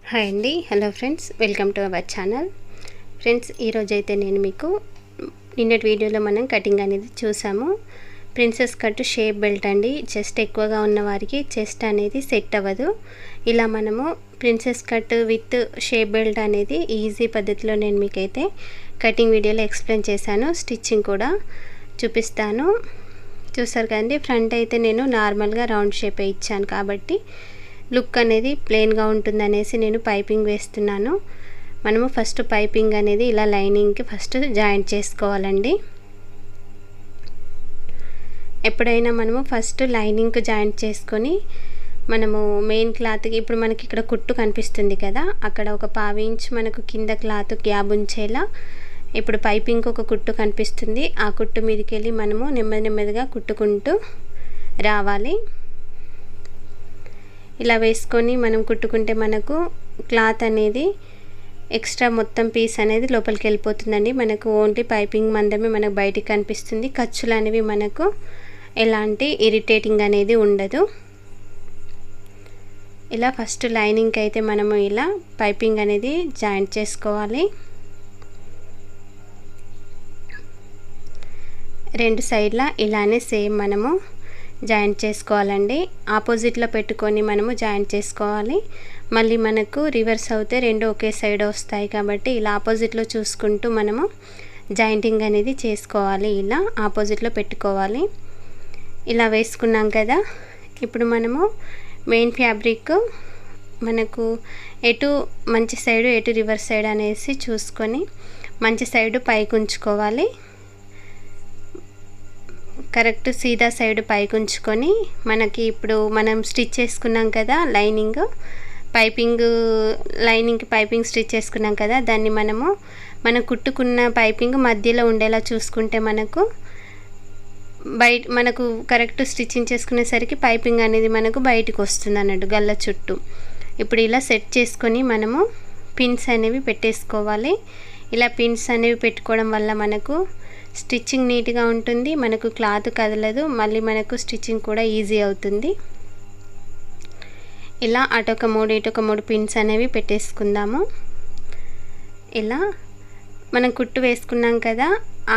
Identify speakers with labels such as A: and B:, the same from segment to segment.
A: Hi అండి, hello friends, welcome to our channel. Friends, ఈరోజైతే నేను మీకు నిన్నటి వీడియోలో మనం కటింగ్ అనేది చూసాము. ప్రిన్సెస్ కట్ షేప్ బెల్ట్ అండి. చెస్ట్ ఎక్కువగా ఉన్న వారికి చెస్ట్ అనేది సెట్ అవ్వదు. ఇలా మనము princess cut with shape belt అనేది ఈజీ పద్ధతిలో నేను మీకైతే కటింగ్ వీడియోలో ఎక్స్ప్లెయిన్ చేశాను. స్టిచ్చింగ్ కూడా చూపిస్తాను. చూసారు కదండి, ఫ్రంట్ అయితే నేను నార్మల్గా రౌండ్ షేపే ఇచ్చాను కాబట్టి లుక్ అనేది ప్లెయిన్గా ఉంటుందనేసి నేను పైపింగ్ వేస్తున్నాను. మనము ఫస్ట్ పైపింగ్ అనేది ఇలా లైనింగ్కి ఫస్ట్ జాయింట్ చేసుకోవాలండి. ఎప్పుడైనా మనము ఫస్ట్ లైనింగ్కి జాయింట్ చేసుకొని మనము మెయిన్ క్లాత్కి, ఇప్పుడు మనకి ఇక్కడ కుట్టు కనిపిస్తుంది కదా, అక్కడ ఒక 1/2 ఇంచ్ మనకు కింద క్లాత్ గ్యాప్ ఉంచేలా ఇప్పుడు పైపింగ్కి ఒక కుట్టు కనిపిస్తుంది. ఆ కుట్టు మీదకి వెళ్ళి మనము నెమ్మదిగా కుట్టుకుంటూ రావాలి. ఇలా వేసుకొని మనం కుట్టుకుంటే మనకు క్లాత్ అనేది ఎక్స్ట్రా మొత్తం పీస్ అనేది లోపలికి వెళ్ళిపోతుందండి. మనకు ఓన్లీ పైపింగ్ మందమే మనకు బయటికి కనిపిస్తుంది. ఖర్చులు అనేవి మనకు ఎలాంటి ఇరిటేటింగ్ అనేది ఉండదు. ఇలా ఫస్ట్ లైనింగ్కి అయితే మనము ఇలా పైపింగ్ అనేది జాయింట్ చేసుకోవాలి. రెండు సైడ్ల ఇలానే సేమ్ మనము జాయింట్ చేసుకోవాలండి. ఆపోజిట్లో పెట్టుకొని మనము జాయింట్ చేసుకోవాలి. మళ్ళీ మనకు రివర్స్ అవుతే రెండు ఒకే సైడ్ వస్తాయి కాబట్టి ఇలా ఆపోజిట్లో చూసుకుంటూ మనము జాయింటింగ్ అనేది చేసుకోవాలి. ఇలా ఆపోజిట్లో పెట్టుకోవాలి. ఇలా వేసుకున్నాం కదా, ఇప్పుడు మనము మెయిన్ ఫ్యాబ్రిక్ మనకు ఎటు మంచి సైడు ఎటు రివర్స్ సైడ్ అనేసి చూసుకొని మంచి సైడు పైకి ఉంచుకోవాలి. కరెక్ట్ సీదా సైడ్ పైకి ఉంచుకొని మనకి ఇప్పుడు మనం స్టిచ్ చేసుకున్నాం కదా లైనింగ్ లైనింగ్కి పైపింగ్ స్టిచ్ చేసుకున్నాం కదా, దాన్ని మనం కుట్టుకున్న పైపింగ్ మధ్యలో ఉండేలా చూసుకుంటే మనకు కరెక్ట్ స్టిచ్చింగ్ చేసుకునేసరికి పైపింగ్ అనేది మనకు బయటకు వస్తుంది అన్నట్టు గల్ల చుట్టూ. ఇప్పుడు ఇలా సెట్ చేసుకొని మనము పిన్స్ అనేవి పెట్టేసుకోవాలి. ఇలా పిన్స్ అనేవి పెట్టుకోవడం వల్ల మనకు స్టిచ్చింగ్ నీట్గా ఉంటుంది, మనకు క్లాత్ కదలదు, మళ్ళీ మనకు స్టిచ్చింగ్ కూడా ఈజీ అవుతుంది. ఇలా అటొక 3 ఇటొక 3 పిన్స్ అనేవి పెట్టేసుకుందాము. ఇలా మనం కుట్టు వేసుకున్నాం కదా,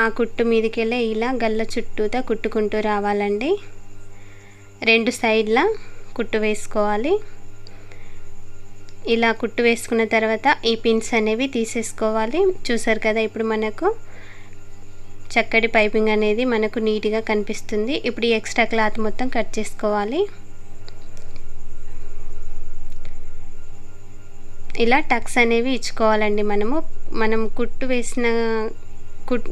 A: ఆ కుట్టు మీదకి వెళ్ళి ఇలా గల్ల చుట్టూతా కుట్టుకుంటూ రావాలండి. రెండు సైడ్ల కుట్టు వేసుకోవాలి. ఇలా కుట్టు వేసుకున్న తర్వాత ఈ పిన్స్ అనేవి తీసేసుకోవాలి. చూసారు కదా, ఇప్పుడు మనకు చక్కటి పైపింగ్ అనేది మనకు నీట్గా కనిపిస్తుంది. ఇప్పుడు ఈ ఎక్స్ట్రా క్లాత్ మొత్తం కట్ చేసుకోవాలి. ఇలా టక్స్ అనేవి ఇచ్చుకోవాలండి. మనం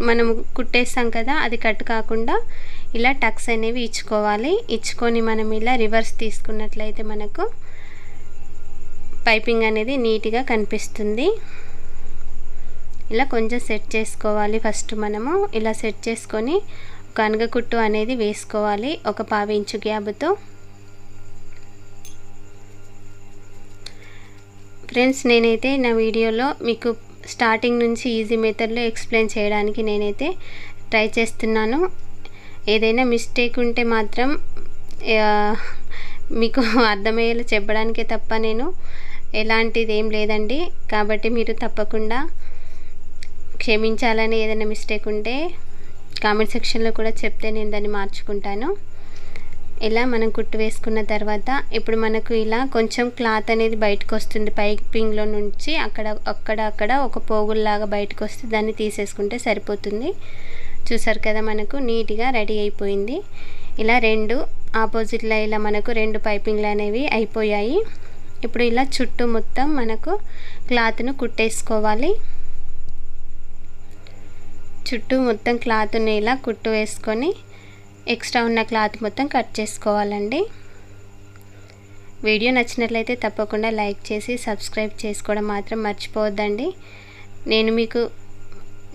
A: మనం కుట్టేస్తాం కదా, అది కట్ కాకుండా ఇలా టక్స్ అనేవి ఇచ్చుకోవాలి. ఇచ్చుకొని మనం ఇలా రివర్స్ తీసుకున్నట్లయితే మనకు పైపింగ్ అనేది నీట్గా కనిపిస్తుంది. ఇలా కొంచెం సెట్ చేసుకోవాలి. ఫస్ట్ మనము ఇలా సెట్ చేసుకొని ఒక అనగ కుట్టు అనేది వేసుకోవాలి ఒక 1/2 ఇంచు గ్యాప్తో. ఫ్రెండ్స్, నేనైతే నా వీడియోలో మీకు స్టార్టింగ్ నుంచి ఈజీ మెథడ్లో ఎక్స్ప్లెయిన్ చేయడానికి నేనైతే ట్రై చేస్తున్నాను. ఏదైనా మిస్టేక్ ఉంటే మాత్రం మీకు అర్థమయ్యేలా చెప్పడానికే తప్ప నేను ఎలాంటిది ఏం లేదండి. కాబట్టి మీరు తప్పకుండా క్షమించాలని, ఏదైనా మిస్టేక్ ఉంటే కామెంట్ సెక్షన్లో కూడా చెప్తే నేను దాన్ని మార్చుకుంటాను. ఇలా మనం కుట్టు వేసుకున్న తర్వాత ఇప్పుడు మనకు ఇలా కొంచెం క్లాత్ అనేది బయటకు వస్తుంది పైపింగ్లో నుంచి. అక్కడ ఒక పోగుల్లాగా బయటకు వస్తే దాన్ని తీసేసుకుంటే సరిపోతుంది. చూసారు కదా, మనకు నీట్గా రెడీ అయిపోయింది. ఇలా రెండు ఆపోజిట్లో ఇలా మనకు 2 పైపింగ్లు అనేవి అయిపోయాయి. ఇప్పుడు ఇలా చుట్టూ మొత్తం మనకు క్లాత్ను కుట్టేసుకోవాలి. చుట్టూ మొత్తం క్లాత్ని ఇలా కుట్టు వేసుకొని ఎక్స్ట్రా ఉన్న క్లాత్ మొత్తం కట్ చేసుకోవాలండి. వీడియో నచ్చినట్లయితే తప్పకుండా లైక్ చేసి సబ్స్క్రైబ్ చేసుకోవడం మాత్రం మర్చిపోవద్దండి. నేను మీకు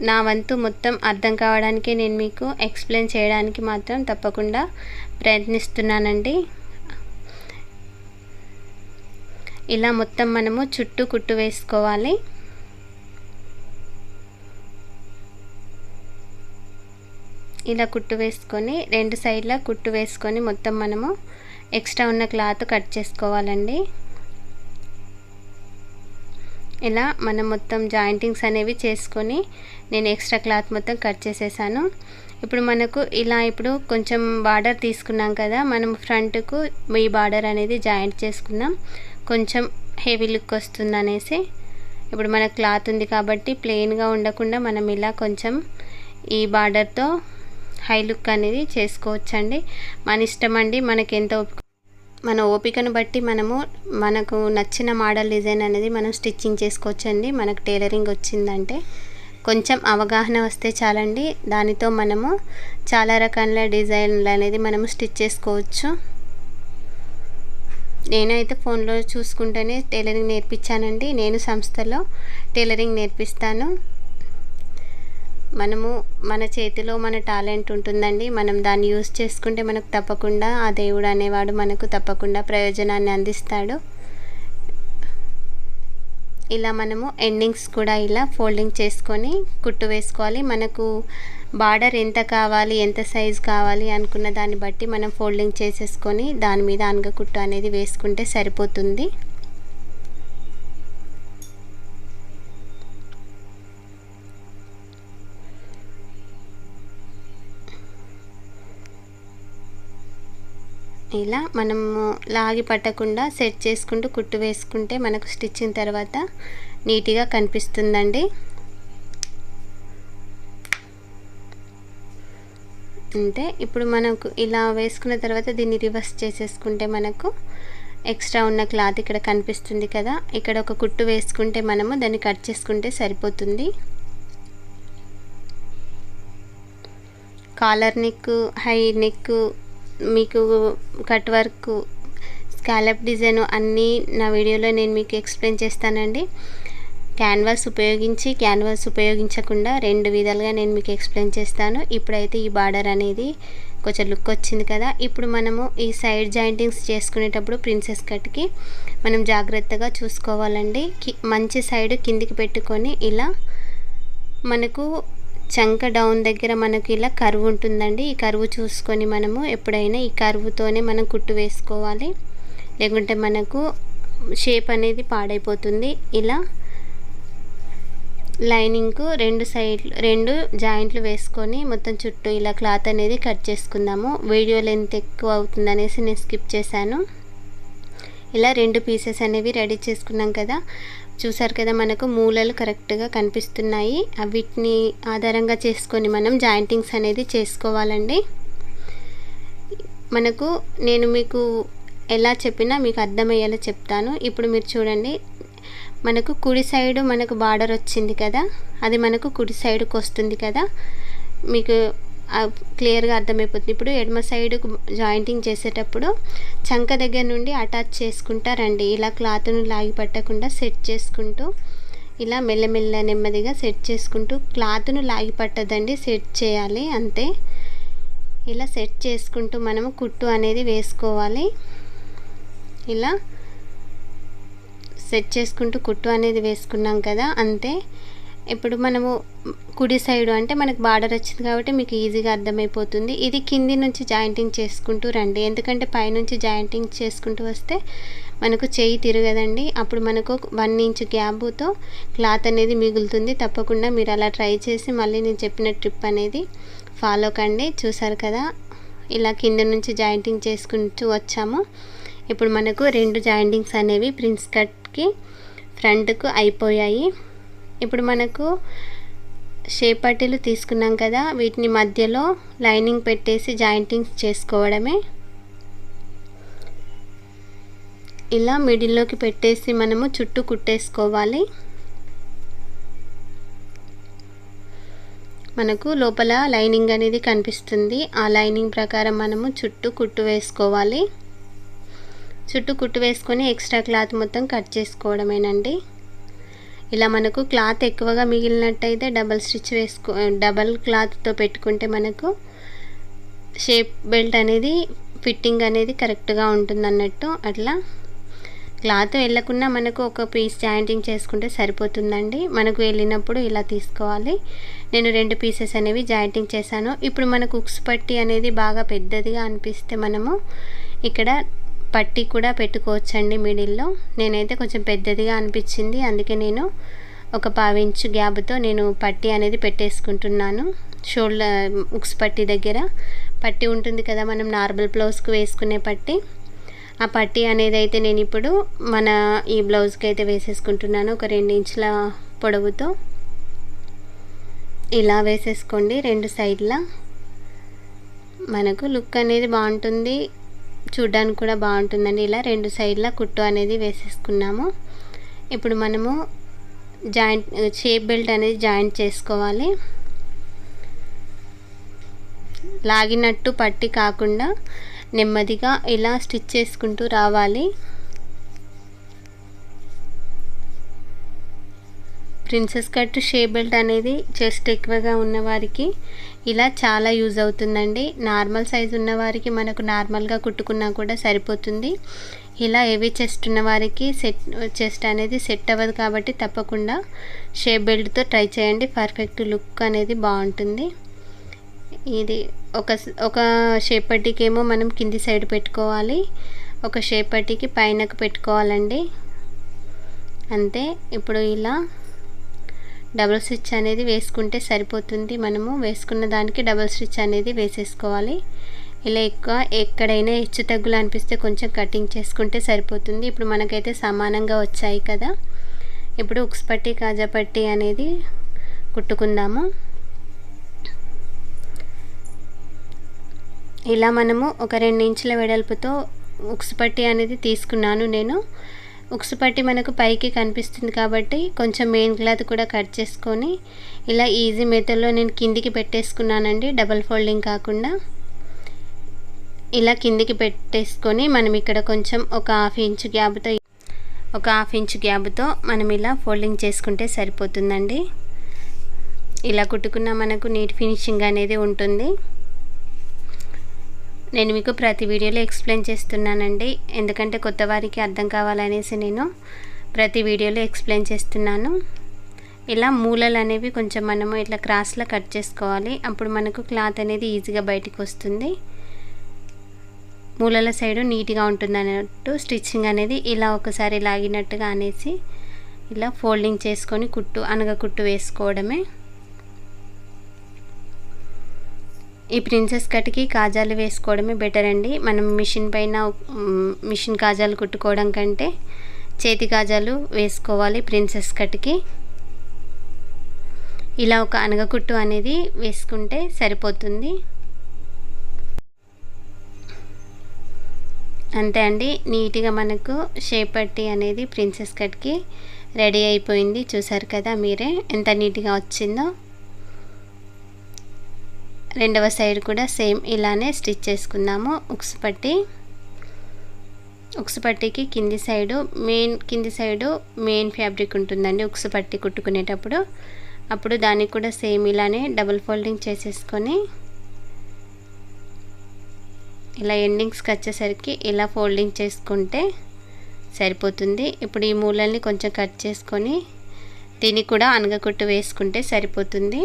A: నా వంతు మొత్తం అర్థం కావడానికి నేను మీకు ఎక్స్ప్లెయిన్ చేయడానికి మాత్రం తప్పకుండా ప్రయత్నిస్తున్నానండి. ఇలా మొత్తం మనము చుట్టూ కుట్టు వేసుకోవాలి. ఇలా కుట్టు వేసుకొని రెండు సైడ్ల కుట్టు వేసుకొని మొత్తం మనము ఎక్స్ట్రా ఉన్న క్లాత్ కట్ చేసుకోవాలండి. ఇలా మనం మొత్తం జాయింటింగ్స్ అనేవి చేసుకొని నేను ఎక్స్ట్రా క్లాత్ మొత్తం కట్ చేసేసాను. ఇప్పుడు మనకు ఇలా ఇప్పుడు కొంచెం బార్డర్ తీసుకున్నాం కదా, మనం ఫ్రంట్కు ఈ బార్డర్ అనేది జాయింట్ చేసుకున్నాం. కొంచెం హెవీ లుక్ వస్తుంది అనేసి ఇప్పుడు మన క్లాత్ ఉంది కాబట్టి ప్లెయిన్గా ఉండకుండా మనం ఇలా కొంచెం ఈ బార్డర్తో హై లుక్ అనేది చేసుకోవచ్చండి. మన ఇష్టం అండి, మనకి ఎంత మన ఓపికను బట్టి మనకు నచ్చిన మోడల్ డిజైన్ అనేది మనం స్టిచ్చింగ్ చేసుకోవచ్చండి. మనకు టైలరింగ్ వచ్చిందంటే కొంచెం అవగాహన వస్తే చాలండి, దానితో మనము చాలా రకాల డిజైన్లు అనేది మనము స్టిచ్ చేసుకోవచ్చు. నేనైతే ఫోన్లో చూసుకుంటూనే టైలరింగ్ నేర్పించానండి. నేను సంస్థలో టైలరింగ్ నేర్పిస్తాను. మన చేతిలో మన టాలెంట్ ఉంటుందండి. మనం దాన్ని యూజ్ చేసుకుంటే మనకు తప్పకుండా ఆ దేవుడు అనేవాడు మనకు తప్పకుండా ప్రయోజనాన్ని అందిస్తాడు. ఇలా మనము ఎండింగ్స్ కూడా ఇలా ఫోల్డింగ్ చేసుకొని కుట్టు వేసుకోవాలి. మనకు బార్డర్ ఎంత కావాలి, ఎంత సైజ్ కావాలి అనుకున్న దాన్ని బట్టి మనం ఫోల్డింగ్ చేసేసుకొని దాని మీద అనగ కుట్టు అనేది వేసుకుంటే సరిపోతుంది. ఇలా మనము లాగి పట్టకుండా సెట్ చేసుకుంటూ కుట్టు వేసుకుంటే మనకు స్టిచ్చింగ్ తర్వాత నీట్గా కనిపిస్తుందండి. అంతే. ఇప్పుడు మనకు ఇలా వేసుకున్న తర్వాత దీన్ని రివర్స్ చేసేసుకుంటే మనకు ఎక్స్ట్రా ఉన్న క్లాత్ ఇక్కడ కనిపిస్తుంది కదా, ఇక్కడ ఒక కుట్టు వేసుకుంటే మనము దాన్ని కట్ చేసుకుంటే సరిపోతుంది. కాలర్ నెక్, హై నెక్, మీకు కట్ వర్క్, స్కాలప్ డిజైన్ అన్నీ నా వీడియోలో నేను మీకు ఎక్స్ప్లెయిన్ చేస్తానండి. క్యాన్వాస్ ఉపయోగించకుండా రెండు విధాలుగా నేను మీకు ఎక్స్ప్లెయిన్ చేస్తాను. ఇప్పుడైతే ఈ బార్డర్ అనేది కొంచెం లుక్ వచ్చింది కదా, ఇప్పుడు మనము ఈ సైడ్ జాయింటింగ్స్ చేసుకునేటప్పుడు ప్రిన్సెస్ కట్కి మనం జాగ్రత్తగా చూసుకోవాలండి. మంచి సైడ్ కిందికి పెట్టుకొని ఇలా మనకు చంక డౌన్ దగ్గర మనకు ఇలా కర్వ్ ఉంటుందండి. ఈ కర్వ్ చూసుకొని మనము ఎప్పుడైనా ఈ కర్వ్తోనే మనం కుట్టు వేసుకోవాలి, లేకుంటే మనకు షేప్ అనేది పాడైపోతుంది. ఇలా లైనింగ్కు రెండు జాయింట్లు వేసుకొని మొత్తం చుట్టూ ఇలా క్లాత్ అనేది కట్ చేసుకుందాము. వీడియో లెంత్ ఎక్కువ అవుతుంది అనేసి నేను స్కిప్ చేశాను. ఇలా 2 పీసెస్ అనేవి రెడీ చేసుకున్నాం కదా, చూసారు కదా మనకు మూలలు కరెక్ట్గా కనిపిస్తున్నాయి. వీటిని ఆధారంగా చేసుకొని మనం జాయింటింగ్స్ అనేది చేసుకోవాలండి. నేను మీకు ఎలా చెప్పినా మీకు అర్థమయ్యేలా చెప్తాను. ఇప్పుడు మీరు చూడండి, మనకు కుడి సైడు మనకు బార్డర్ వచ్చింది కదా, అది మనకు కుడి సైడుకి వస్తుంది కదా, మీకు క్లియర్గా అర్థమైపోతుంది. ఇప్పుడు ఎడమ సైడ్ జాయింటింగ్ చేసేటప్పుడు చంక దగ్గర నుండి అటాచ్ చేసుకుంటారండి. ఇలా క్లాత్ను లాగి పట్టకుండా సెట్ చేసుకుంటూ ఇలా మెల్లమెల్ల నెమ్మదిగా సెట్ చేసుకుంటూ, క్లాత్ను లాగి పట్టదండి, సెట్ చేయాలి అంతే. ఇలా సెట్ చేసుకుంటూ మనము కుట్టు అనేది వేసుకోవాలి. ఇలా సెట్ చేసుకుంటూ కుట్టు అనేది వేసుకున్నాం కదా, అంతే. ఇప్పుడు మనము కుడి సైడు అంటే మనకు బార్డర్ వచ్చింది కాబట్టి మీకు ఈజీగా అర్థమైపోతుంది. ఇది కింది నుంచి జాయింటింగ్ చేసుకుంటూ రండి, ఎందుకంటే పైనుంచి జాయింటింగ్ చేసుకుంటూ వస్తే మనకు చెయ్యి తిరగదండి. అప్పుడు మనకు 1 ఇంచ్ గ్యాప్తో క్లాత్ అనేది మిగులుతుంది. తప్పకుండా మీరు అలా ట్రై చేసి మళ్ళీ నేను చెప్పిన ట్రిప్ అనేది ఫాలో కండి. చూసారు కదా, ఇలా కింద నుంచి జాయింటింగ్ చేసుకుంటూ వచ్చాము. ఇప్పుడు మనకు 2 జాయింటింగ్స్ అనేవి ప్రిన్స్ కట్కి ఫ్రంట్కు అయిపోయాయి. ఇప్పుడు మనకు షేప్ పట్టీలు తీసుకున్నాం కదా, వీటిని మధ్యలో లైనింగ్ పెట్టేసి జాయింటింగ్స్ చేసుకోవడమే. ఇలా మిడిల్లోకి పెట్టేసి మనము చుట్టూ కుట్టేసుకోవాలి. మనకు లోపల లైనింగ్ అనేది కనిపిస్తుంది, ఆ లైనింగ్ ప్రకారం మనము చుట్టూ కుట్టు వేసుకోవాలి. చుట్టూ కుట్టు వేసుకొని ఎక్స్ట్రా క్లాత్ మొత్తం కట్ చేసుకోవడమేనండి. ఇలా మనకు క్లాత్ ఎక్కువగా మిగిలినట్టయితే డబల్ క్లాత్తో పెట్టుకుంటే మనకు షేప్ బెల్ట్ అనేది ఫిట్టింగ్ అనేది కరెక్ట్గా ఉంటుంది అన్నట్టు. అట్లా క్లాత్ వెళ్ళకుండా మనకు ఒక పీస్ జాయింటింగ్ చేసుకుంటే సరిపోతుందండి. మనకు వెళ్ళినప్పుడు ఇలా తీసుకోవాలి. నేను 2 పీసెస్ అనేవి జాయింటింగ్ చేశాను. ఇప్పుడు మనకు ఉక్స్ పట్టి అనేది బాగా పెద్దదిగా అనిపిస్తే మనము ఇక్కడ పట్టీ కూడా పెట్టుకోవచ్చండి మిడిల్లో. నేనైతే కొంచెం పెద్దదిగా అనిపించింది, అందుకే నేను ఒక 1/2 ఇంచు గ్యాప్తో నేను పట్టీ అనేది పెట్టేసుకుంటున్నాను. షోల్డర్ ఉక్స్ పట్టీ దగ్గర పట్టీ ఉంటుంది కదా, మనం నార్మల్ బ్లౌజ్కి వేసుకునే పట్టీ. ఆ పట్టీ అనేది అయితే నేను ఇప్పుడు మన ఈ బ్లౌజ్కి అయితే వేసేసుకుంటున్నాను. ఒక 2 ఇంచుల పొడవుతో ఇలా వేసేసుకోండి 2 సైడ్ల. మనకు లుక్ అనేది బాగుంటుంది, చూడ్డానికి కూడా బాగుంటుందండి. ఇలా 2 సైడ్ల కుట్టు అనేది వేసేసుకున్నాము. ఇప్పుడు మనము షేప్ బెల్ట్ అనేది జాయింట్ చేసుకోవాలి. లాగినట్టు పట్టి కాకుండా నెమ్మదిగా ఇలా స్టిచ్ చేసుకుంటూ రావాలి. ప్రిన్సెస్ కట్ షేప్ బెల్ట్ అనేది చెస్ట్ ఎక్కువగా ఉన్నవారికి ఇలా చాలా యూజ్ అవుతుందండి. నార్మల్ సైజు ఉన్నవారికి మనకు నార్మల్గా కుట్టుకున్నా కూడా సరిపోతుంది. ఇలా హెవీ చెస్ట్ ఉన్నవారికి చెస్ట్ అనేది సెట్ అవ్వదు కాబట్టి తప్పకుండా షేప్ బెల్ట్తో ట్రై చేయండి. పర్ఫెక్ట్ లుక్ అనేది బాగుంటుంది. ఇది ఒక షేప్ పట్టీకి ఏమో మనం కింది సైడ్ పెట్టుకోవాలి, ఒక షేప్ పట్టీకి పైనకు పెట్టుకోవాలండి. అంతే. ఇప్పుడు ఇలా డబుల్ స్టిచ్ అనేది వేసుకుంటే సరిపోతుంది. మనము వేసుకున్న దానికి డబుల్ స్టిచ్ అనేది వేసేసుకోవాలి. ఇలా ఎక్కడైనా హెచ్చు తగ్గులు అనిపిస్తే కొంచెం కటింగ్ చేసుకుంటే సరిపోతుంది. ఇప్పుడు మనకైతే సమానంగా వచ్చాయి కదా. ఇప్పుడు ఉక్స్ పట్టీ కాజా పట్టీ అనేది కుట్టుకుందాము. ఇలా మనము ఒక 2 ఇంచుల వెడల్పుతో ఉక్స్ పట్టీ అనేది తీసుకున్నాను నేను. ఉక్స్ పట్టీ మనకు పైకి కనిపిస్తుంది కాబట్టి కొంచెం మెయిన్ క్లాత్ కూడా కట్ చేసుకొని ఇలా ఈజీ మెథడ్లో నేను కిందికి పెట్టేసుకున్నానండి. డబల్ ఫోల్డింగ్ కాకుండా ఇలా కిందికి పెట్టేసుకొని మనం ఇక్కడ కొంచెం ఒక హాఫ్ ఇంచు గ్యాప్తో మనం ఇలా ఫోల్డింగ్ చేసుకుంటే సరిపోతుందండి. ఇలా కుట్టుకున్న మనకు నీట్ ఫినిషింగ్ అనేది ఉంటుంది. నేను మీకు ప్రతి వీడియోలో ఎక్స్ప్లెయిన్ చేస్తున్నానండి, ఎందుకంటే కొత్త వారికి అర్థం కావాలనేసి నేను ప్రతి వీడియోలో ఎక్స్ప్లెయిన్ చేస్తున్నాను. ఇలా మూలలు అనేవి కొంచెం మనము ఇట్లా క్రాస్లో కట్ చేసుకోవాలి. అప్పుడు మనకు క్లాత్ అనేది ఈజీగా బయటికి వస్తుంది. మూలల సైడు నీట్గా ఉంటుంది అన్నట్టు స్టిచ్చింగ్ అనేది ఇలా ఒకసారి లాగినట్టుగా అనేసి ఇలా ఫోల్డింగ్ చేసుకొని అనగ కుట్టు వేసుకోవడమే. ఈ ప్రిన్సెస్ కట్కి కాజాలు వేసుకోవడమే బెటర్ అండి. మనం మిషన్ కాజాలు కుట్టుకోవడం కంటే చేతి కాజాలు వేసుకోవాలి ప్రిన్సెస్ కట్కి. ఇలా ఒక అనగ కుట్టు అనేది వేసుకుంటే సరిపోతుంది. అంతే అండి, నీట్గా మనకు షేప్ పట్టీ అనేది ప్రిన్సెస్ కట్కి రెడీ అయిపోయింది. చూసారు కదా మీరే ఎంత నీట్గా వచ్చిందో. రెండవ సైడ్ కూడా సేమ్ ఇలానే స్టిచ్ చేసుకుందాము. ఉక్స్ పట్టీకి కింది సైడు మెయిన్ ఫ్యాబ్రిక్ ఉంటుందండి ఉక్స్ పట్టీ కుట్టుకునేటప్పుడు. అప్పుడు దానికి కూడా సేమ్ ఇలానే డబుల్ ఫోల్డింగ్ చేసేసుకొని ఇలా ఎండింగ్స్కి వచ్చేసరికి ఇలా ఫోల్డింగ్ చేసుకుంటే సరిపోతుంది. ఇప్పుడు ఈ మూలల్ని కొంచెం కట్ చేసుకొని దీనికి కూడా అనగ కుట్టు వేసుకుంటే సరిపోతుంది.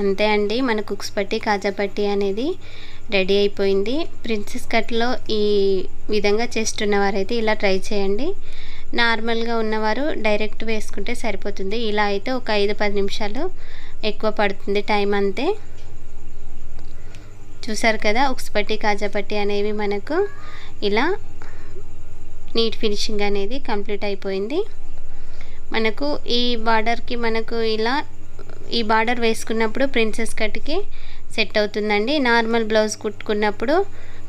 A: అంతే అండి, మనకు ఉక్స్ పట్టీ కాజా పట్టీ అనేది రెడీ అయిపోయింది. ప్రిన్సెస్ కట్లో ఈ విధంగా చేస్తున్నవారైతే ఇలా ట్రై చేయండి. నార్మల్గా ఉన్నవారు డైరెక్ట్ వేసుకుంటే సరిపోతుంది. ఇలా అయితే ఒక 5-10 నిమిషాలు ఎక్కువ పడుతుంది టైం అంతే. చూసారు కదా, ఉక్స్ పట్టీ కాజా పట్టీ అనేవి మనకు ఇలా నీట్ ఫినిషింగ్ అనేది కంప్లీట్ అయిపోయింది. మనకు ఈ బార్డర్కి మనకు ఇలా ఈ బార్డర్ వేసుకున్నప్పుడు ప్రిన్సెస్ కట్కి సెట్ అవుతుందండి. నార్మల్ బ్లౌజ్ కుట్టుకున్నప్పుడు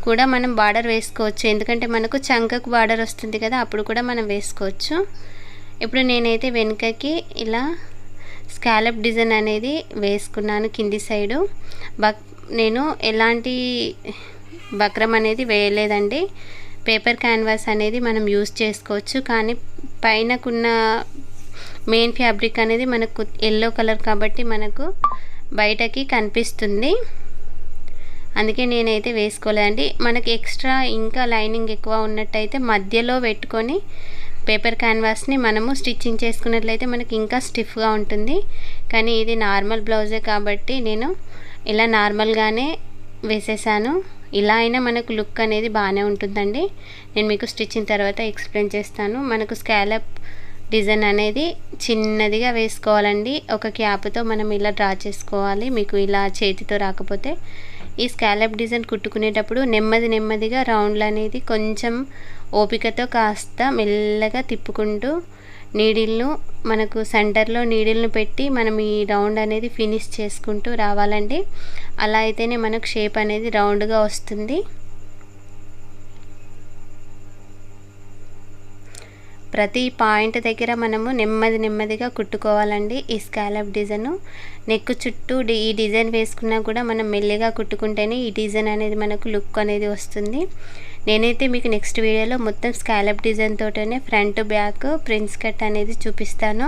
A: కూడా మనం బార్డర్ వేసుకోవచ్చు, ఎందుకంటే మనకు చంకకు బార్డర్ వస్తుంది కదా, అప్పుడు కూడా మనం వేసుకోవచ్చు. ఇప్పుడు నేనైతే వెనుకకి ఇలా స్కాలప్ డిజైన్ అనేది వేసుకున్నాను కింది సైడు. నేను ఎలాంటి బక్రం అనేది వేయలేదండి. పేపర్ క్యాన్వాస్ అనేది మనం యూజ్ చేసుకోవచ్చు, కానీ పైనకున్న మెయిన్ ఫ్యాబ్రిక్ అనేది మనకు ఎల్లో కలర్ కాబట్టి మనకు బయటకి కనిపిస్తుంది. అందుకే నేనైతే వేసుకోలేదండి. మనకి ఎక్స్ట్రా ఇంకా లైనింగ్ ఎక్కువ ఉన్నట్టయితే మధ్యలో పెట్టుకొని పేపర్ క్యాన్వాస్ని మనము స్టిచ్చింగ్ చేసుకున్నట్లయితే మనకి ఇంకా స్టిఫ్గా ఉంటుంది. కానీ ఇది నార్మల్ బ్లౌజే కాబట్టి నేను ఇలా నార్మల్గానే వేసేసాను. ఇలా అయినా మనకు లుక్ అనేది బాగానే ఉంటుందండి. నేను మీకు స్టిచ్చింగ్ తర్వాత ఎక్స్ప్లెయిన్ చేస్తాను. మనకు స్కాలప్ డిజైన్ అనేది చిన్నదిగా వేసుకోవాలండి. ఒక క్యాప్తో మనం ఇలా డ్రా చేసుకోవాలి. మీకు ఇలా చేతితో రాకపోతే ఈ స్కాలప్ డిజైన్ కుట్టుకునేటప్పుడు నెమ్మదిగా రౌండ్లు అనేది కొంచెం ఓపికతో కాస్త మెల్లగా తిప్పుకుంటూ నీడిల్ను మనకు సెంటర్లో నీడిల్ను పెట్టి మనం ఈ రౌండ్ అనేది ఫినిష్ చేసుకుంటూ రావాలండి. అలా అయితేనే మనకు షేప్ అనేది రౌండ్గా వస్తుంది. ప్రతి పాయింట్ దగ్గర మనము నెమ్మదిగా కుట్టుకోవాలండి. ఈ స్కాలప్ డిజైన్ నెక్ చుట్టూ ఈ డిజైన్ వేసుకున్నా కూడా మనం మెల్లిగా కుట్టుకుంటేనే ఈ డిజైన్ అనేది మనకు లుక్ అనేది వస్తుంది. నేనైతే మీకు నెక్స్ట్ వీడియోలో మొత్తం స్కాలప్ డిజైన్ తోటనే ఫ్రంట్ బ్యాక్ ప్రిన్స్ కట్ అనేది చూపిస్తాను.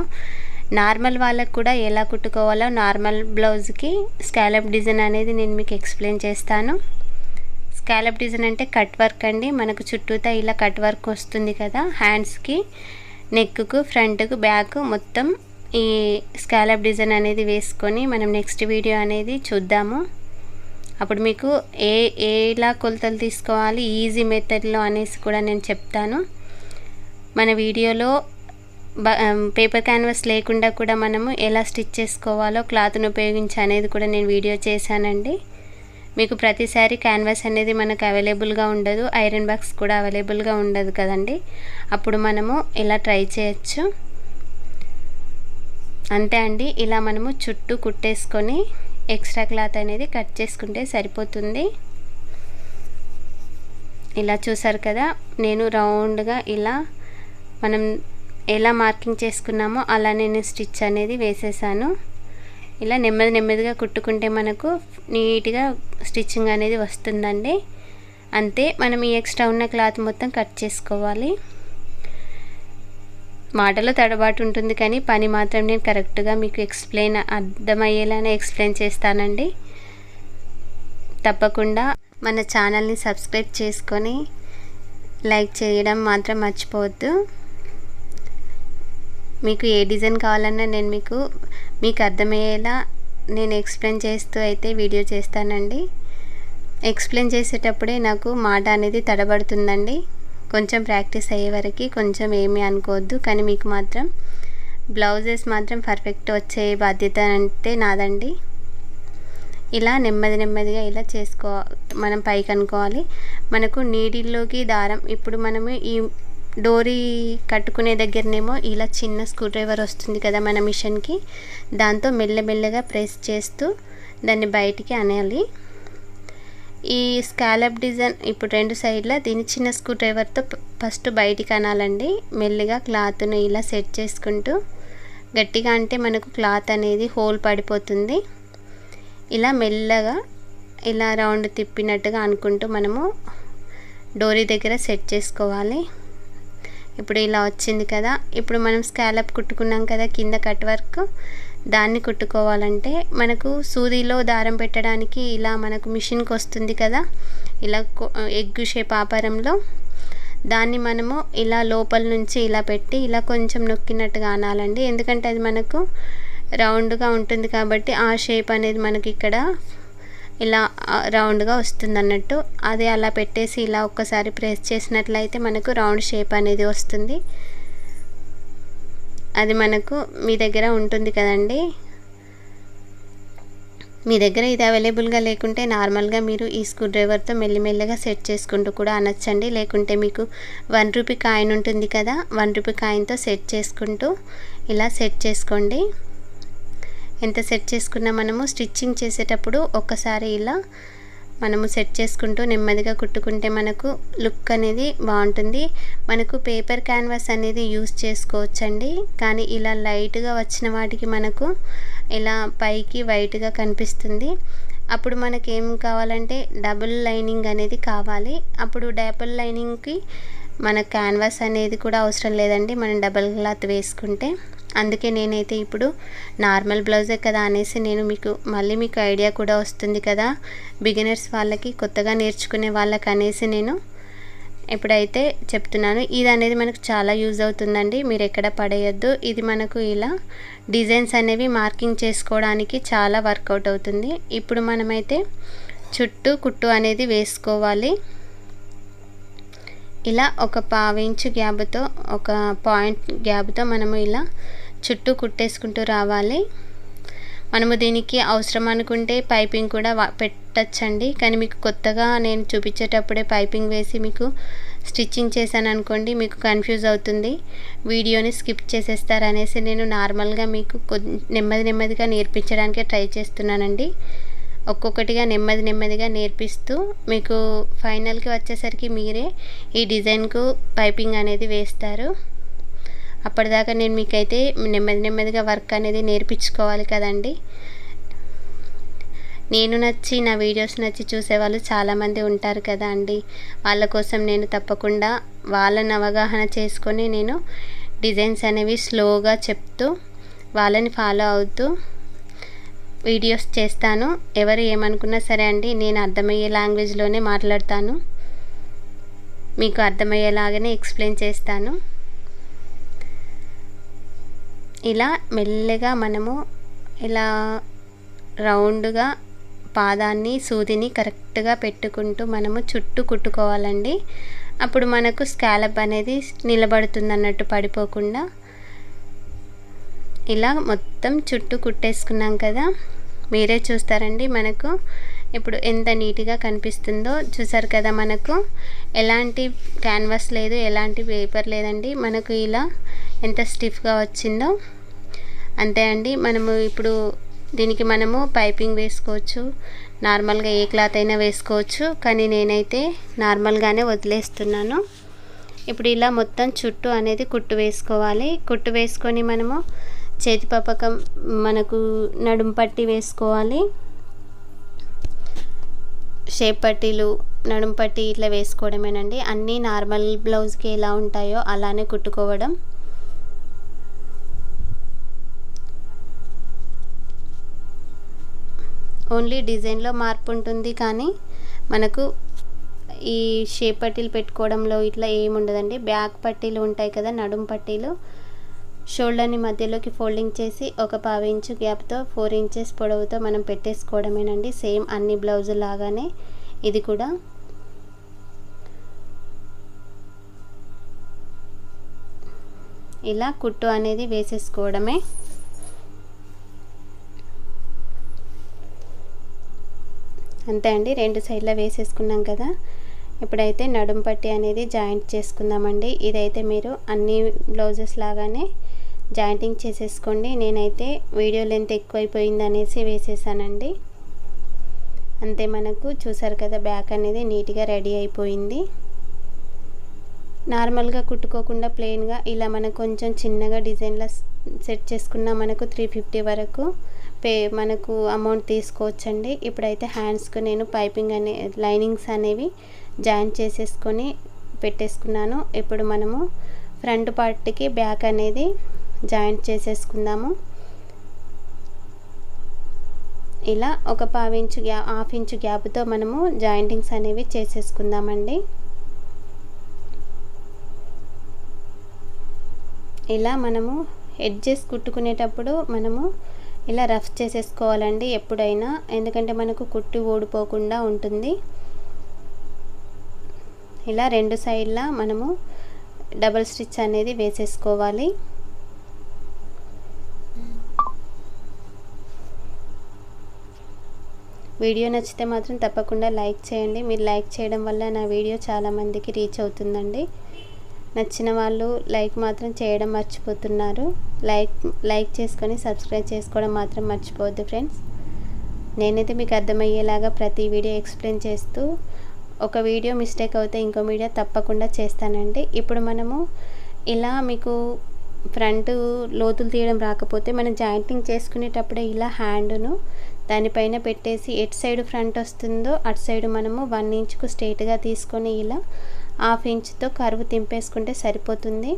A: నార్మల్ వాళ్ళకు కూడా ఎలా కుట్టుకోవాలో నార్మల్ బ్లౌజ్కి స్కాలప్ డిజైన్ అనేది నేను మీకు ఎక్స్ప్లెయిన్ చేస్తాను. స్కాలప్ డిజైన్ అంటే కట్ వర్క్ అండి. మనకు చుట్టూతా ఇలా కట్ వర్క్ వస్తుంది కదా, హ్యాండ్స్కి, నెక్కు, ఫ్రంట్కు, బ్యాక్ మొత్తం ఈ స్కాలప్ డిజైన్ అనేది వేసుకొని మనం నెక్స్ట్ వీడియో అనేది చూద్దాము. అప్పుడు మీకు ఎలా కొలతలు తీసుకోవాలి ఈజీ మెథడ్లో అనేసి కూడా నేను చెప్తాను. మన వీడియోలో పేపర్ క్యాన్వాస్ లేకుండా కూడా మనము ఎలా స్టిచ్ చేసుకోవాలో క్లాత్ను ఉపయోగించి అనేది కూడా నేను వీడియో చేశానండి. మీకు ప్రతిసారి క్యాన్వాస్ అనేది మనకు అవైలబుల్గా ఉండదు, ఐరన్ బాక్స్ కూడా అవైలబుల్గా ఉండదు కదండి. అప్పుడు మనము ఇలా ట్రై చేయొచ్చు. అంతే అండి. ఇలా మనము చుట్టూ కుట్టేసుకొని ఎక్స్ట్రా క్లాత్ అనేది కట్ చేసుకుంటే సరిపోతుంది. ఇలా చూసారు కదా, నేను రౌండ్గా ఇలా మనం ఎలా మార్కింగ్ చేసుకున్నామో అలా నేను స్టిచ్ అనేది వేసేసాను. ఇలా నెమ్మదిగా కుట్టుకుంటే మనకు నీట్గా స్టిచ్చింగ్ అనేది వస్తుందండి. అంతే, మనం ఈ ఎక్స్ట్రా ఉన్న క్లాత్ మొత్తం కట్ చేసుకోవాలి. మాటలో తడబాటు ఉంటుంది కానీ పని మాత్రం నేను కరెక్ట్గా మీకు అర్థమయ్యేలానే ఎక్స్ప్లెయిన్ చేస్తానండి. తప్పకుండా మన ఛానల్ని సబ్స్క్రైబ్ చేసుకొని లైక్ చేయడం మాత్రం మర్చిపోవద్దు. మీకు ఏ డిజైన్ కావాలన్నా నేను మీకు అర్థమయ్యేలా నేను ఎక్స్ప్లెయిన్ చేస్తూ అయితే వీడియో చేస్తానండి. ఎక్స్ప్లెయిన్ చేసేటప్పుడే నాకు మాట అనేది తడబడుతుందండి. కొంచెం ప్రాక్టీస్ అయ్యే వరకు కొంచెం ఏమీ అనుకోవద్దు. కానీ మీకు మాత్రం బ్లౌజెస్ మాత్రం పర్ఫెక్ట్ వచ్చే బాధ్యత అంటే నాదండి. ఇలా నెమ్మదిగా ఇలా మనం పైకి అనుకోవాలి. మనకు నీడిల్లోకి దారం, ఇప్పుడు మనము ఈ డోరీ కట్టుకునే దగ్గరనేమో ఇలా చిన్న స్క్రూ డ్రైవర్ వస్తుంది కదా మన మిషన్కి, దాంతో మెల్లగా ప్రెస్ చేస్తూ దాన్ని బయటికి అనాలి. ఈ స్కాలప్ డిజైన్ ఇప్పుడు రెండు సైడ్ల దీన్ని చిన్న స్క్రూ డ్రైవర్తో ఫస్ట్ బయటికి అనాలండి. మెల్లిగా క్లాత్ను ఇలా సెట్ చేసుకుంటూ, గట్టిగా అంటే మనకు క్లాత్ అనేది హోల్ పడిపోతుంది. ఇలా మెల్లగా ఇలా రౌండ్ తిప్పినట్టుగా అనుకుంటూ మనము డోరీ దగ్గర సెట్ చేసుకోవాలి. ఇప్పుడు ఇలా వచ్చింది కదా, ఇప్పుడు మనం స్కాలప్ కుట్టుకున్నాం కదా కింద కట్ వర్క్, దాన్ని కుట్టుకోవాలంటే మనకు సూదిలో దారం పెట్టడానికి ఇలా మనకు మిషన్కి వస్తుంది కదా, ఇలా ఎగ్ షేప్ ఆకారంలో, దాన్ని మనము ఇలా లోపల నుంచి ఇలా పెట్టి ఇలా కొంచెం నొక్కినట్టుగా అనాలండి. ఎందుకంటే అది మనకు రౌండ్గా ఉంటుంది కాబట్టి ఆ షేప్ అనేది మనకి ఇక్కడ ఇలా రౌండ్గా వస్తుంది అన్నట్టు. అది అలా పెట్టేసి ఇలా ఒక్కసారి ప్రెస్ చేసినట్లయితే మనకు రౌండ్ షేప్ అనేది వస్తుంది. అది మనకు మీ దగ్గర ఉంటుంది కదండి. మీ దగ్గర ఇది అవైలబుల్గా లేకుంటే నార్మల్గా మీరు ఈ స్క్రూ డ్రైవర్తో మెల్లిగా సెట్ చేసుకుంటూ కూడా అనొచ్చండి. లేకుంటే మీకు 1 రూపీ కాయిన్ ఉంటుంది కదా, 1 రూపీ కాయిన్తో సెట్ చేసుకుంటూ ఇలా సెట్ చేసుకోండి. ఎంత సెట్ చేసుకున్నా మనము స్టిచ్చింగ్ చేసేటప్పుడు ఒక్కసారి ఇలా మనము సెట్ చేసుకుంటూ నెమ్మదిగా కుట్టుకుంటే మనకు లుక్ అనేది బాగుంటుంది. మనకు పేపర్ క్యాన్వాస్ అనేది యూస్ చేసుకోవచ్చండి. కానీ ఇలా లైట్గా వచ్చిన వాటికి మనకు ఇలా పైకి వైట్గా కనిపిస్తుంది. అప్పుడు మనకి ఏం కావాలంటే డబుల్ లైనింగ్ అనేది కావాలి. అప్పుడు డబుల్ లైనింగ్కి మన క్యాన్వాస్ అనేది కూడా అవసరం లేదండి, మనం డబుల్ క్లాత్ వేసుకుంటే. అందుకే నేనైతే ఇప్పుడు నార్మల్ బ్లౌజే కదా అనేసి నేను మీకు ఐడియా కూడా వస్తుంది కదా బిగినర్స్ వాళ్ళకి, కొత్తగా నేర్చుకునే వాళ్ళకి అనేసి నేను ఇప్పుడైతే చెప్తున్నాను. ఇది అనేది మనకు చాలా యూజ్ అవుతుందండి, మీరు ఎక్కడ పడేయద్దు. ఇది మనకు ఇలా డిజైన్స్ అనేవి మార్కింగ్ చేసుకోవడానికి చాలా వర్కౌట్ అవుతుంది. ఇప్పుడు మనమైతే చుట్టూ కుట్టు అనేది వేసుకోవాలి. ఇలా ఒక పావించు గ్యాప్తో, ఒక పాయింట్ గ్యాప్తో మనము ఇలా చుట్టూ కుట్టేసుకుంటూ రావాలి. మనము దీనికి అవసరం అనుకుంటే పైపింగ్ కూడా పెట్టచ్చండి. కానీ మీకు కొత్తగా నేను చూపించేటప్పుడే పైపింగ్ వేసి మీకు స్టిచ్చింగ్ చేశాను అనుకోండి, మీకు కన్ఫ్యూజ్ అవుతుంది, వీడియోని స్కిప్ చేసేస్తారనేసి నేను నార్మల్గా మీకు నెమ్మదిగా నేర్పించడానికి ట్రై చేస్తున్నానండి. ఒక్కొక్కటిగా నెమ్మదిగా నేర్పిస్తూ మీకు ఫైనల్కి వచ్చేసరికి మీరే ఈ డిజైన్కు పైపింగ్ అనేది వేస్తారు. అప్పటిదాకా నేను మీకైతే నెమ్మదిగా వర్క్ అనేది నేర్పించుకోవాలి కదండి. నేను నచ్చి, నా వీడియోస్ నచ్చి చూసేవాళ్ళు చాలామంది ఉంటారు కదా అండి. వాళ్ళ కోసం నేను తప్పకుండా వాళ్ళని అవగాహన చేసుకొని నేను డిజైన్స్ అనేవి స్లోగా చెప్తూ వాళ్ళని ఫాలో అవుతూ వీడియోస్ చేస్తాను. ఎవరు ఏమనుకున్నా సరే అండి, నేను అర్థమయ్యే లాంగ్వేజ్లోనే మాట్లాడతాను, మీకు అర్థమయ్యేలాగానే ఎక్స్ప్లెయిన్ చేస్తాను. ఇలా మెల్లగా మనము ఇలా రౌండ్గా పాదాన్ని, సూదిని కరెక్ట్గా పెట్టుకుంటూ మనము చుట్టూ కుట్టుకోవాలండి. అప్పుడు మనకు స్కాలప్ అనేది నిలబడుతుంది అన్నట్టు, పడిపోకుండా. ఇలా మొత్తం చుట్టూ కుట్టేసుకున్నాం కదా, మీరే చూస్తారండి మనకు ఇప్పుడు ఎంత నీట్గా కనిపిస్తుందో. చూసారు కదా, మనకు ఎలాంటి క్యాన్వాస్ లేదు, ఎలాంటి పేపర్ లేదండి. మనకు ఇలా ఎంత స్టిఫ్గా వచ్చిందో అంతే అండి. మనము ఇప్పుడు దీనికి మనము పైపింగ్ వేసుకోవచ్చు, నార్మల్గా ఏ క్లాత్ అయినా వేసుకోవచ్చు, కానీ నేనైతే నార్మల్గానే వదిలేస్తున్నాను. ఇప్పుడు ఇలా మొత్తం చుట్టూ అనేది కుట్టు వేసుకోవాలి. కుట్టు వేసుకొని మనము చేతి పప్పకం, మనకు నడుం పట్టి వేసుకోవాలి. షేప్ పట్టీలు, నడుం పట్టి ఇట్లా వేసుకోవడమేనండి. అన్నీ నార్మల్ బ్లౌజ్కి ఎలా ఉంటాయో అలానే కుట్టుకోవడం. ఓన్లీ డిజైన్లో మార్పు ఉంటుంది, కానీ మనకు ఈ షేప్ పట్టీలు పెట్టుకోవడంలో ఇట్లా ఏముండదండి. బ్యాక్ పట్టీలు ఉంటాయి కదా, నడుం పట్టీలు, షోల్డర్ని మధ్యలోకి ఫోల్డింగ్ చేసి ఒక 1/2 ఇంచు గ్యాప్తో 4 ఇంచెస్ పొడవుతో మనం పెట్టేసుకోవడమేనండి. సేమ్ అన్ని బ్లౌజులు లాగానే ఇది కూడా. ఇలా కుట్టు అనేది వేసేసుకోవడమే. అంతే అండి, 2 సైడ్ల వేసేసుకున్నాం కదా. ఇప్పుడైతే నడుం పట్టి అనేది జాయింట్ చేసుకుందామండి. ఇదైతే మీరు అన్ని బ్లౌజెస్ లాగానే జాయింటింగ్ చేసేసుకోండి. నేనైతే వీడియో లెంత్ ఎక్కువైపోయింది అనేసి వేసేసానండి. అంతే, మనకు చూసారు కదా, బ్యాక్ అనేది నీట్గా రెడీ అయిపోయింది. నార్మల్గా కుట్టుకోకుండా ప్లెయిన్గా ఇలా మనకు కొంచెం చిన్నగా డిజైన్లా సెట్ చేసుకున్న మనకు 350 వరకు మనకు అమౌంట్ తీసుకోవచ్చండి. ఇప్పుడైతే హ్యాండ్స్కు నేను పైపింగ్ అనే లైనింగ్స్ అనేవి జాయిన్ చేసేసుకొని పెట్టేసుకున్నాను. ఇప్పుడు మనము ఫ్రంట్ పార్ట్కి బ్యాక్ అనేది జాయింట్ చేసేసుకుందాము. ఇలా ఒక 1/2 ఇంచు గ్యాప్తో మనము జాయింటింగ్స్ అనేవి చేసేసుకుందామండి. ఇలా మనము ఎడ్జెస్ కుట్టుకునేటప్పుడు మనము ఇలా రఫ్ చేసేసుకోవాలండి ఎప్పుడైనా, ఎందుకంటే మనకు కుట్టు ఊడిపోకుండా ఉంటుంది. ఇలా 2 సైడ్ల మనము డబల్ స్టిచ్ అనేది వేసేసుకోవాలి. వీడియో నచ్చితే మాత్రం తప్పకుండా లైక్ చేయండి. మీరు లైక్ చేయడం వల్ల నా వీడియో చాలామందికి రీచ్ అవుతుందండి. నచ్చిన వాళ్ళు లైక్ మాత్రం చేయడం మర్చిపోతున్నారు. లైక్ చేసుకొని సబ్స్క్రైబ్ చేసుకోవడం మాత్రం మర్చిపోవద్దు ఫ్రెండ్స్. నేనైతే మీకు అర్థమయ్యేలాగా ప్రతి వీడియో ఎక్స్ప్లెయిన్ చేస్తూ, ఒక వీడియో మిస్టేక్ అవుతే ఇంకో వీడియో తప్పకుండా చేస్తానండి. ఇప్పుడు మనము ఇలా మీకు ఫ్రంట్ లోతులు తీయడం రాకపోతే మనం జాయింటింగ్ చేసుకునేటప్పుడే ఇలా హ్యాండ్ను దానిపైన పెట్టేసి ఎటు సైడ్ ఫ్రంట్ వస్తుందో అటు సైడ్ మనము 1 ఇంచుకు స్ట్రైట్గా తీసుకొని ఇలా 1/2 ఇంచుతో కర్వ్ తింపేసుకుంటే సరిపోతుంది.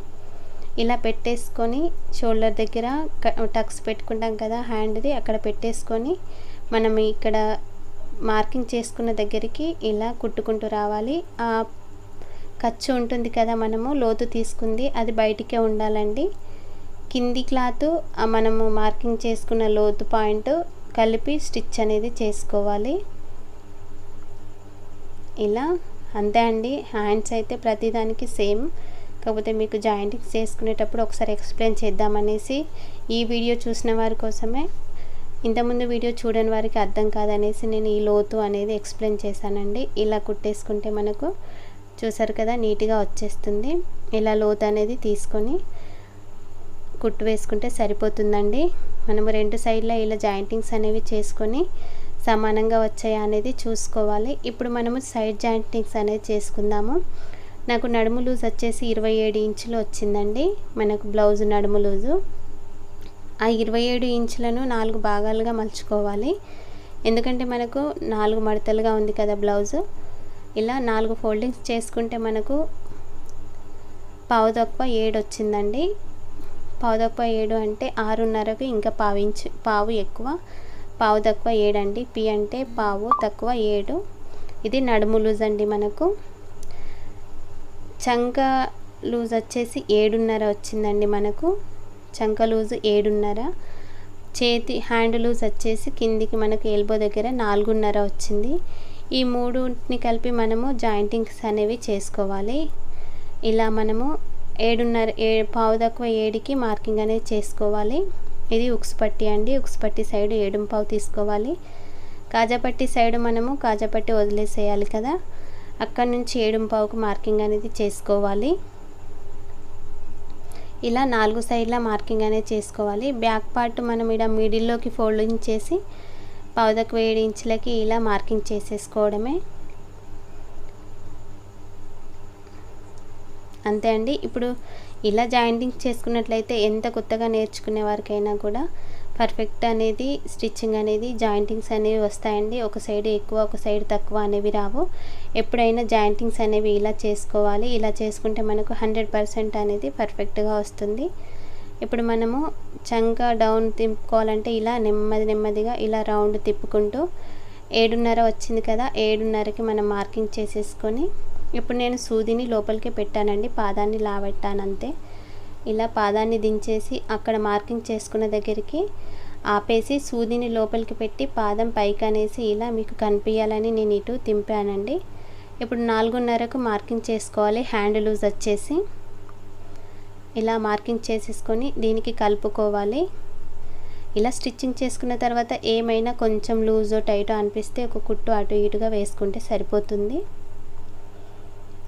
A: ఇలా పెట్టేసుకొని షోల్డర్ దగ్గర టక్స్ పెట్టుకుంటాం కదా హ్యాండ్ది, అక్కడ పెట్టేసుకొని మనం ఇక్కడ మార్కింగ్ చేసుకున్న దగ్గరికి ఇలా కుట్టుకుంటూ రావాలి. ఆ ఖర్చు ఉంటుంది కదా, మనము లోతు తీసుకుంది అది బయటికే ఉండాలండి. కింది క్లాత్ మనము మార్కింగ్ చేసుకున్న లోతు పాయింట్ కలిపి స్టిచ్ అనేది చేసుకోవాలి. ఇలా అంతే అండి. హ్యాండ్స్ అయితే ప్రతిదానికి సేమ్, కాకపోతే మీకు జాయింటింగ్స్ చేసుకునేటప్పుడు ఒకసారి ఎక్స్ప్లెయిన్ చేద్దామనేసి ఈ వీడియో చూసిన వారి కోసమే, ఇంతకుముందు వీడియో చూడని వారికి అర్థం కాదనేసి నేను ఈ లోతు అనేది ఎక్స్ప్లెయిన్ చేశానండి. ఇలా కుట్టేసుకుంటే మనకు చూసారు కదా నీట్గా వచ్చేస్తుంది. ఇలా లోతు అనేది తీసుకొని కుట్టు వేసుకుంటే సరిపోతుందండి. మనము రెండు సైడ్ల ఇలా జాయింటింగ్స్ అనేవి చేసుకొని సమానంగా వచ్చాయా అనేది చూసుకోవాలి. ఇప్పుడు మనము సైడ్ జాయింటింగ్స్ అనేది చేసుకుందాము. నాకు నడుము లూజ్ వచ్చేసి 27 ఇంచులు వచ్చిందండి మనకు బ్లౌజ్ నడుము లూజు. ఆ 27 ఇంచులను 4 భాగాలుగా మలుచుకోవాలి. ఎందుకంటే మనకు 4 మడతలుగా ఉంది కదా బ్లౌజు. ఇలా 4 ఫోల్డింగ్స్ చేసుకుంటే మనకు పావు తక్కువ 7 వచ్చిందండి. పావు తక్కువ 7 అంటే 6:30కు ఇంకా పావు ఎక్కువ, పావు తక్కువ 7 అండి. పి అంటే పావు తక్కువ 7. ఇది నడుము లూజ్ అండి. మనకు చంక లూజ్ వచ్చేసి 7:30 వచ్చిందండి. మనకు చంక లూజు 7:30. చేతి హ్యాండ్ లూజ్ వచ్చేసి కిందికి మనకు ఎల్బో దగ్గర 4:30 వచ్చింది. ఈ మూడుని కలిపి మనము జాయింటింగ్స్ అనేవి చేసుకోవాలి. ఇలా మనము 7:30 పావు తక్కువ 7కి మార్కింగ్ అనేది చేసుకోవాలి. ఇది ఉక్స్ పట్టి అండి. ఉక్స్ పట్టి సైడ్ 7:15 తీసుకోవాలి. కాజాపట్టి సైడ్ మనము కాజాపట్టి వదిలేసేయాలి కదా, అక్కడ నుంచి 7:15కు మార్కింగ్ అనేది చేసుకోవాలి. ఇలా 4 సైడ్ల మార్కింగ్ అనేది చేసుకోవాలి. బ్యాక్ పార్ట్ మనం ఇక్కడ మిడిల్లోకి ఫోల్డింగ్ చేసి పావు తక్కువ 7 ఇంచులకి ఇలా మార్కింగ్ చేసేసుకోవడమే. అంతే అండి. ఇప్పుడు ఇలా జాయింటింగ్ చేసుకున్నట్లయితే ఎంత కొత్తగా నేర్చుకునే వారికైనా కూడా పర్ఫెక్ట్ అనేది స్టిచ్చింగ్ అనేది జాయింటింగ్స్ అనేవి వస్తాయండి. ఒక సైడ్ ఎక్కువ ఒక సైడ్ తక్కువ అనేవి రావు. ఎప్పుడైనా జాయింటింగ్స్ అనేవి ఇలా చేసుకోవాలి. ఇలా చేసుకుంటే మనకు 100% అనేది పర్ఫెక్ట్గా వస్తుంది. ఇప్పుడు మనము చంక డౌన్ తిప్పుకోవాలంటే ఇలా నెమ్మదిగా ఇలా రౌండ్ తిప్పుకుంటూ 7:30 వచ్చింది కదా, 7:30కి మనం మార్కింగ్ చేసేసుకొని ఇప్పుడు నేను సూదిని లోపలికి పెట్టానండి. పాదాన్ని లావెట్టాను అంతే. ఇలా పాదాన్ని దించేసి అక్కడ మార్కింగ్ చేసుకున్న దగ్గరికి ఆపేసి సూదిని లోపలికి పెట్టి పాదం పైకి అనేసి ఇలా మీకు కనిపించాలని నేను ఇటు తింపానండి. ఇప్పుడు 4:30కు మార్కింగ్ చేసుకోవాలి. హ్యాండ్ లూజ్ వచ్చేసి ఇలా మార్కింగ్ చేసేసుకొని దీనికి కలుపుకోవాలి. ఇలా స్టిచ్చింగ్ చేసుకున్న తర్వాత ఏమైనా కొంచెం లూజో టైటో అనిపిస్తే ఒక కుట్టు అటు ఇటుగా వేసుకుంటే సరిపోతుంది.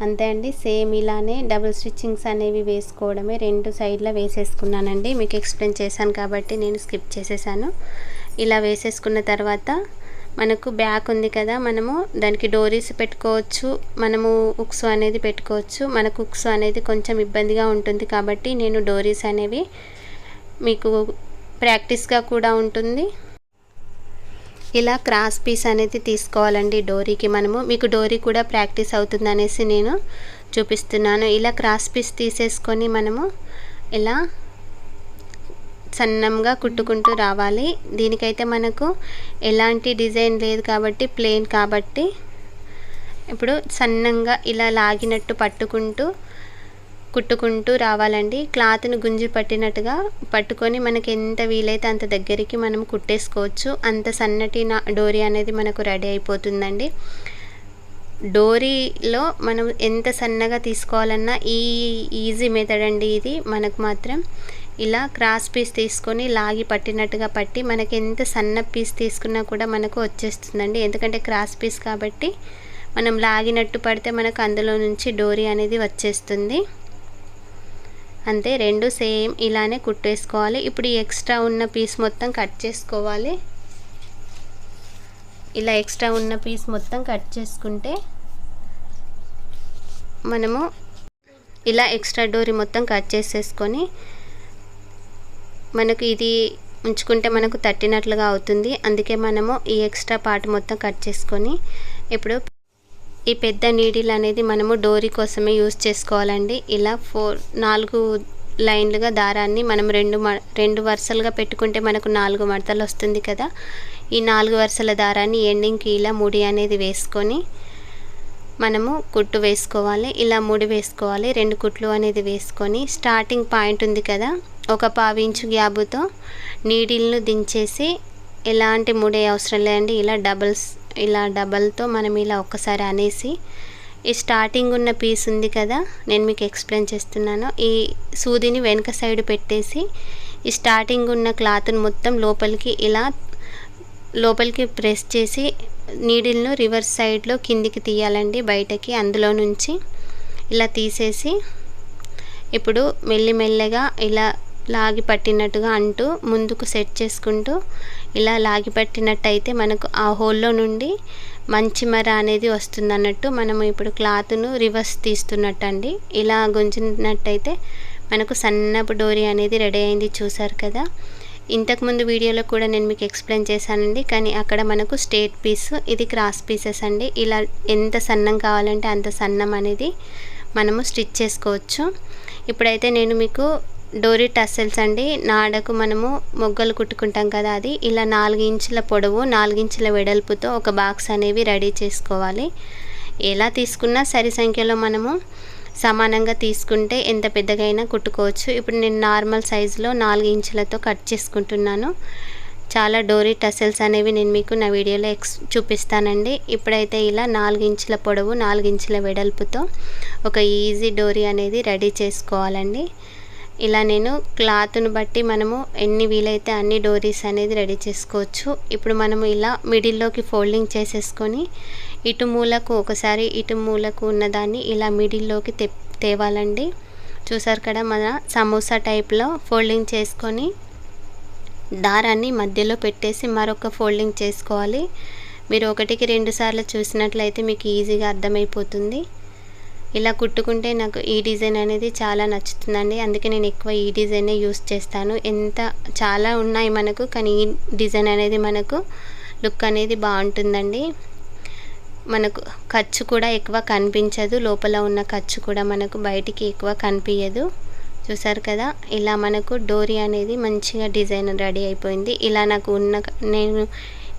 A: అంతే అండి. సేమ్ ఇలానే డబుల్ స్టిచ్చింగ్స్ అనేవి వేసుకోవడమే. 2 సైడ్ల వేసేసుకున్నానండి. మీకు ఎక్స్ప్లెయిన్ చేశాను కాబట్టి నేను స్కిప్ చేసేసాను. ఇలా వేసేసుకున్న తర్వాత మనకు బ్యాక్ ఉంది కదా, మనము దానికి డోరీస్ పెట్టుకోవచ్చు, మనము ఉక్స్ అనేది పెట్టుకోవచ్చు. మనకు ఉక్స్ అనేది కొంచెం ఇబ్బందిగా ఉంటుంది కాబట్టి నేను డోరీస్ అనేవి మీకు ప్రాక్టీస్గా కూడా ఉంటుంది. ఇలా క్రాస్ పీస్ అనేది తీసుకోవాలండి డోరీకి. మీకు డోరీ కూడా ప్రాక్టీస్ అవుతుంది అనేసి నేను చూపిస్తున్నాను. ఇలా క్రాస్ పీస్ తీసేసుకొని మనము ఇలా సన్నంగా కుట్టుకుంటూ రావాలి. దీనికైతే మనకు ఎలాంటి డిజైన్ లేదు కాబట్టి ప్లెయిన్ కాబట్టి ఇప్పుడు సన్నంగా ఇలా లాగినట్టు కుట్టుకుంటూ రావాలండి. క్లాత్ను గుంజి పట్టినట్టుగా పట్టుకొని మనకి ఎంత వీలైతే అంత దగ్గరికి మనం కుట్టేసుకోవచ్చు. అంత సన్నటి డోరీ అనేది మనకు రెడీ అయిపోతుందండి. డోరీలో మనం ఎంత సన్నగా తీసుకోవాలన్నా ఈజీ మెథడ్ అండి ఇది. మనకు మాత్రం ఇలా క్రాస్ పీస్ తీసుకొని లాగి పట్టినట్టుగా పట్టి మనకి ఎంత సన్న పీస్ తీసుకున్నా కూడా మనకు వచ్చేస్తుందండి. ఎందుకంటే క్రాస్ పీస్ కాబట్టి మనం లాగినట్టు పడితే మనకు అందులో నుంచి డోరీ అనేది వచ్చేస్తుంది. అంతే, 2 సేమ్ ఇలానే కుట్టేసుకోవాలి. ఇప్పుడు ఈ ఎక్స్ట్రా ఉన్న పీస్ మొత్తం కట్ చేసుకోవాలి. ఇలా ఎక్స్ట్రా ఉన్న పీస్ మొత్తం కట్ చేసుకుంటే మనము ఇలా ఎక్స్ట్రా డోరీ మొత్తం కట్ చేసేసుకొని మనకు ఇది ఉంచుకుంటే మనకు తట్టినట్లుగా అవుతుంది. అందుకే మనము ఈ ఎక్స్ట్రా పార్ట్ మొత్తం కట్ చేసుకొని ఇప్పుడు ఈ పెద్ద నీడిల్ అనేది మనము డోరీ కోసమే యూజ్ చేసుకోవాలండి. ఇలా 4 లైన్లుగా దారాన్ని మనం 2 వరుసలుగా పెట్టుకుంటే మనకు 4 మడతలు వస్తుంది కదా. ఈ 4 వరుసల దారాన్ని ఎండింగ్కి ఇలా ముడి అనేది వేసుకొని మనము కుట్టు వేసుకోవాలి. ఇలా ముడి వేసుకోవాలి. 2 కుట్లు అనేది వేసుకొని స్టార్టింగ్ పాయింట్ ఉంది కదా, ఒక ½ ఇంచు గ్యాబుతో నీడిల్ను దించేసి ఎలాంటి ముడి అవసరం లేదండి. ఇలా ఇలా డబల్తో మనం ఇలా ఒక్కసారి అనేసి ఈ స్టార్టింగ్ ఉన్న పీస్ ఉంది కదా, నేను మీకు ఎక్స్ప్లెయిన్ చేస్తున్నాను. ఈ సూదిని వెనక సైడ్ పెట్టేసి ఈ స్టార్టింగ్ ఉన్న క్లాత్ని మొత్తం లోపలికి ప్రెస్ చేసి నీడిల్ను రివర్స్ సైడ్లో కిందికి తీయాలండి బయటకి. అందులో నుంచి ఇలా తీసేసి ఇప్పుడు మెల్లిమెల్లగా ఇలా లాగి పట్టినట్టుగా అంటూ ముందుకు సెట్ చేసుకుంటూ ఇలా లాగి పట్టినట్టయితే మనకు ఆ హోల్లో నుండి మంచి మర అనేది వస్తుంది అన్నట్టు. మనము ఇప్పుడు క్లాత్ను రివర్స్ తీస్తున్నట్టు అండి. ఇలా గుంజినట్టయితే మనకు సన్నపు డోరీ అనేది రెడీ అయింది. చూసారు కదా, ఇంతకుముందు వీడియోలో కూడా నేను మీకు ఎక్స్ప్లెయిన్ చేశానండి, కానీ అక్కడ మనకు స్ట్రేట్ పీస్, ఇది క్రాస్ పీసెస్ అండి. ఇలా ఎంత సన్నం కావాలంటే అంత సన్నం అనేది మనము స్టిచ్ చేసుకోవచ్చు. ఇప్పుడైతే నేను మీకు డోరీ టస్సెల్స్ అండి, నాడకు మనము మొగ్గలు కుట్టుకుంటాం కదా, అది ఇలా 4 ఇంచుల పొడవు 4 ఇంచుల వెడల్పుతో ఒక బాక్స్ అనేవి రెడీ చేసుకోవాలి. ఎలా తీసుకున్నా సరి సంఖ్యలో మనము సమానంగా తీసుకుంటే ఎంత పెద్దగా అయినా కుట్టుకోవచ్చు. ఇప్పుడు నేను నార్మల్ సైజులో 4 ఇంచులతో కట్ చేసుకుంటున్నాను. చాలా డోరీ టసెల్స్ అనేవి నేను మీకు నా వీడియోలో చూపిస్తానండి. ఇప్పుడైతే ఇలా 4 ఇంచుల పొడవు 4 ఇంచుల వెడల్పుతో ఒక ఈజీ డోరీ అనేది రెడీ చేసుకోవాలండి. ఇలా నేను క్లాత్ను బట్టి మనము ఎన్ని వీలైతే అన్ని డోరీస్ అనేది రెడీ చేసుకోవచ్చు. ఇప్పుడు మనము ఇలా మిడిల్లోకి ఫోల్డింగ్ చేసేసుకొని ఇటు మూలకు ఒకసారి ఇటు మూలకు ఉన్నదాన్ని ఇలా మిడిల్లోకి తేవాలండి. చూసారు కదా, మన సమోసా టైప్లో ఫోల్డింగ్ చేసుకొని దారాన్ని మధ్యలో పెట్టేసి మరొక ఫోల్డింగ్ చేసుకోవాలి. మీరు 1కి 2 సార్లు చూసినట్లయితే మీకు ఈజీగా అర్థమైపోతుంది. ఇలా కుట్టుకుంటే నాకు ఈ డిజైన్ అనేది చాలా నచ్చుతుందండి, అందుకే నేను ఎక్కువ ఈ డిజైనే యూస్ చేస్తాను. చాలా ఉన్నాయి మనకు, కానీ ఈ డిజైన్ అనేది మనకు లుక్ అనేది బాగుంటుందండి. మనకు ఖర్చు కూడా ఎక్కువ కనిపించదు, లోపల ఉన్న ఖర్చు కూడా మనకు బయటికి ఎక్కువ కనిపించదు. చూసారు కదా, ఇలా మనకు డోరీ అనేది మంచిగా డిజైన్ రెడీ అయిపోయింది. ఇలా నాకు నేను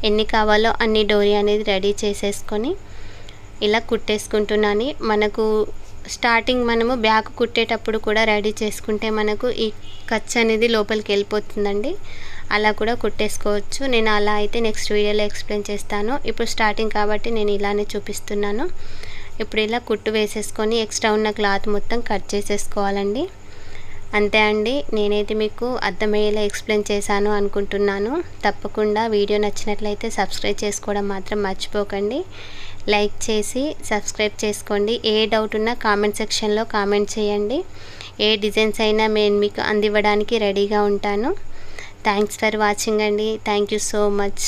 A: ఎన్ని కావాలో అన్ని డోరీ అనేది రెడీ చేసేసుకొని ఇలా కుట్టేసుకుంటున్నాను. మనకు స్టార్టింగ్ మనము బ్యాక్ కుట్టేటప్పుడు కూడా రెడీ చేసుకుంటే మనకు ఈ ఖర్చు అనేది లోపలికి వెళ్ళిపోతుందండి. అలా కూడా కుట్టేసుకోవచ్చు. నేను అలా అయితే నెక్స్ట్ వీడియోలో ఎక్స్ప్లెయిన్ చేస్తాను. ఇప్పుడు స్టార్టింగ్ కాబట్టి నేను ఇలానే చూపిస్తున్నాను. ఇప్పుడు ఇలా కుట్టు వేసేసుకొని ఎక్స్ట్రా ఉన్న క్లాత్ మొత్తం కట్ చేసేసుకోవాలండి. అంతే అండి, నేనైతే మీకు అర్థమయ్యేలా ఎక్స్ప్లెయిన్ చేశాను అనుకుంటున్నాను. తప్పకుండా వీడియో నచ్చినట్లయితే సబ్స్క్రైబ్ చేసుకోవడం మాత్రం మర్చిపోకండి. లైక్ చేసి సబ్స్క్రైబ్ చేసుకోండి. ఏ డౌట్ ఉన్నా కామెంట్ సెక్షన్లో కామెంట్ చేయండి. ఏ డిజైన్స్ అయినా నేను మీకు అందివ్వడానికి రెడీగా ఉంటాను. థ్యాంక్స్ ఫర్ వాచింగ్ అండి. Thank you so much.